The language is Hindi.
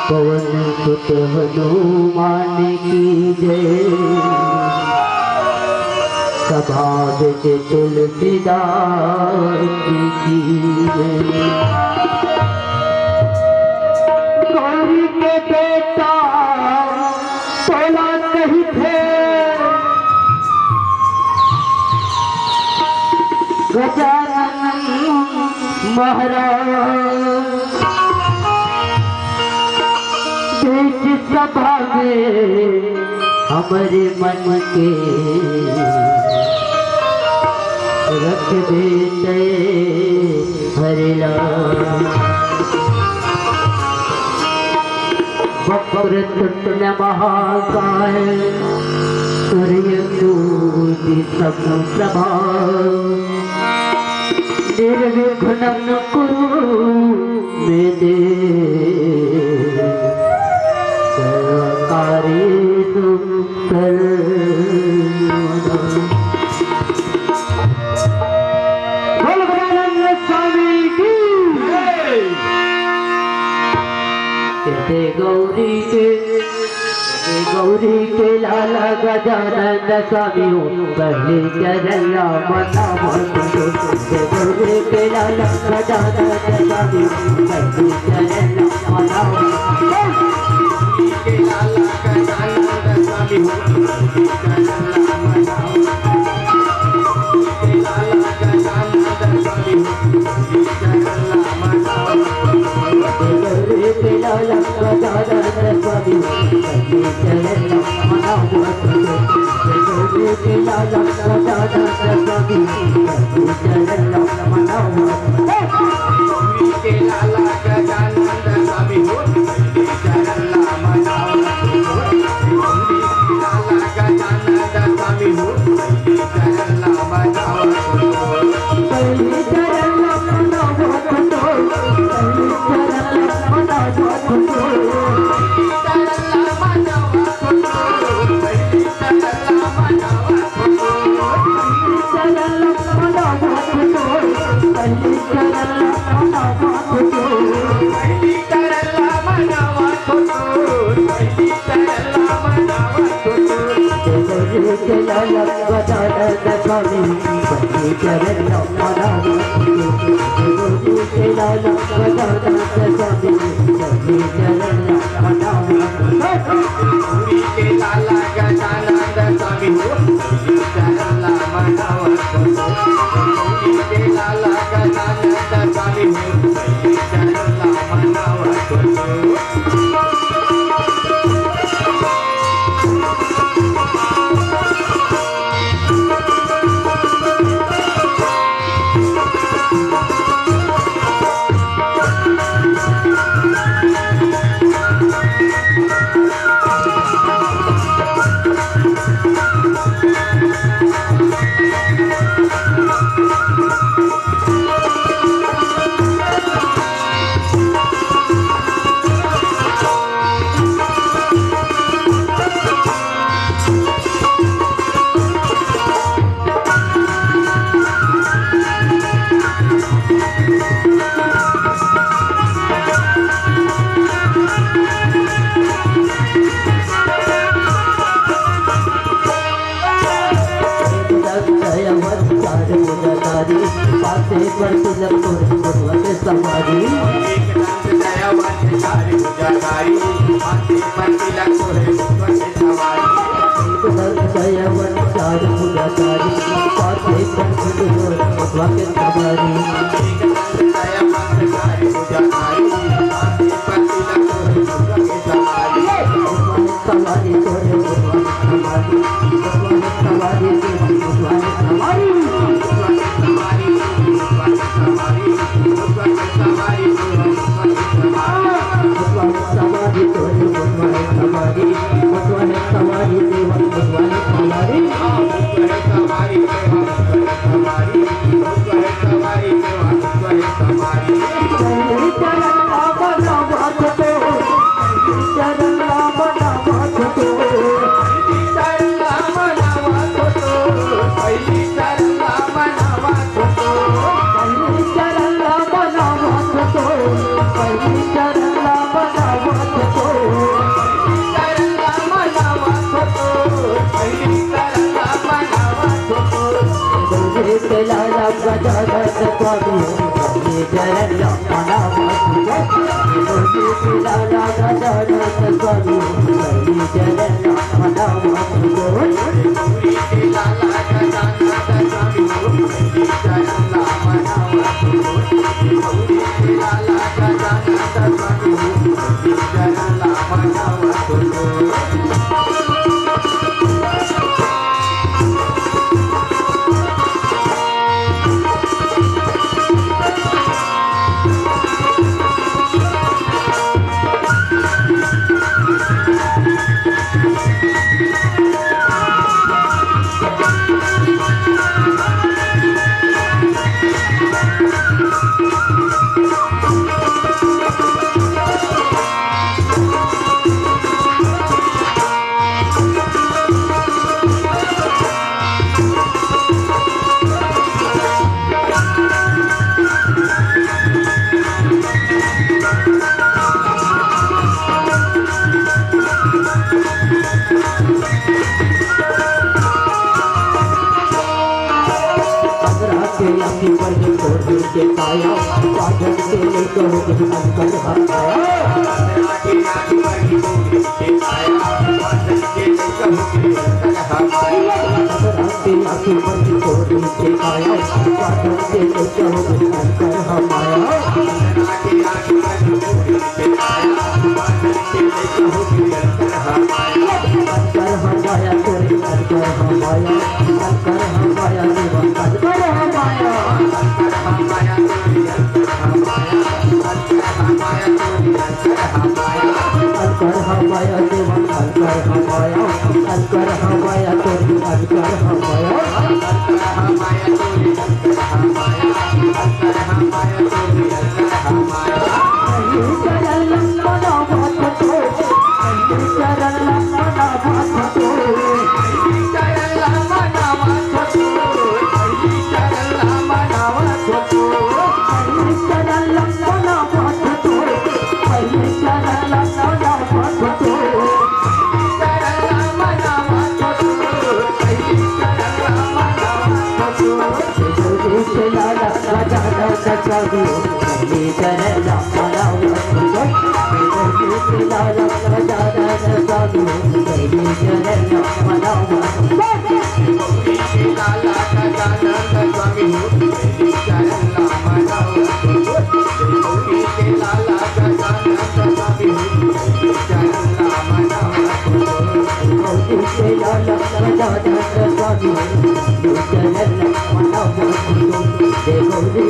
पवन सुत हनुमान की जय। सभा विच तुलसीदास की जय। गौरी के बेटा तोला नहीं थे, गजानन महाराज बीच सभा में हमारे मन के रख देते हरिला। वक्रतुंड महाकाय सूर्यकोटि समप्रभा निर्विघ्नं कुरु मे देव सर्वकार्येषु सर्वदा। बोल गजानन स्वामी की जय। गौरी के लाला गजानन स्वामी हो पहले चरण मना गौरी के लाला गजानन स्वामी पहले चरण मना के लाला गजानन स्वामी हो के लाला गजानन स्वामी गौरी के लाला गजानन स्वामी चरण मना गौरी के लाला गजानन स्वामी चरण मना गौरी के लाला गजानन स्वामी हो चरण मना गौरी के लाला गजानन स्वामी हो चरण मना पहले चरण मना पासे पर तिलक तोरे समारी दयावान चारि पासे पर तिलक तोरे समारी दयावान चारि पासे पर तिलक समारी दयावान चारि पासे पर तिलक तोरे समारी तोरे समारी समारी हमारी गजानन स्वामी गौरी चरण मनावा गौरी लाला गजानन स्वामी गौरी चरण मनावा गौरी लाला गजानन स्वामी गौरी चरण मनावा गौरी लाला गजानन स्वामी गौरी चरण मनावा आखी पर छोड़ के पाया पागल से लेकर अंकल हटाया आखी पर छोड़ के पाया पागल से लेकर अंकल हटाया आखी पर छोड़ के पाया पागल से लेकर अंकल हटाया आखी पर छोड़ के पाया पागल से लेकर अंकल हटाया अंकल हमाया तेरे अंकल हमाया अंकल हमाया देवा अंकल हमाया अंकल हमाया तेरे अंकल हमाया अंकल हमाया तेरे अंकल हमाया देवा अंकल हमाया अंकल हमाया तेरे अंकल हमाया अंकल हमाया तेरे अंकल हमाया अंकल हमाया तेरे अंकल हमाया चरण लंबा बात तो चरण लंबा बात तो चरण लंबा बात तो चरण लंबा बात तो चरण लंबा बात तो चरण लंबा बात तो चरण लंबा बात तो चरण लंबा बात तो लाला गजानन स्वामी गौरी चरण मनावा गौरी लाला गजानन स्वामी गौरी चरण मनावा गौरी लाला गजानन स्वामी गौरी चरण मनावा गौरी लाला गजानन स्वामी गौरी चरण मनावा गौरी लाला गजानन स्वामी गौरी चरण मनावा गौरी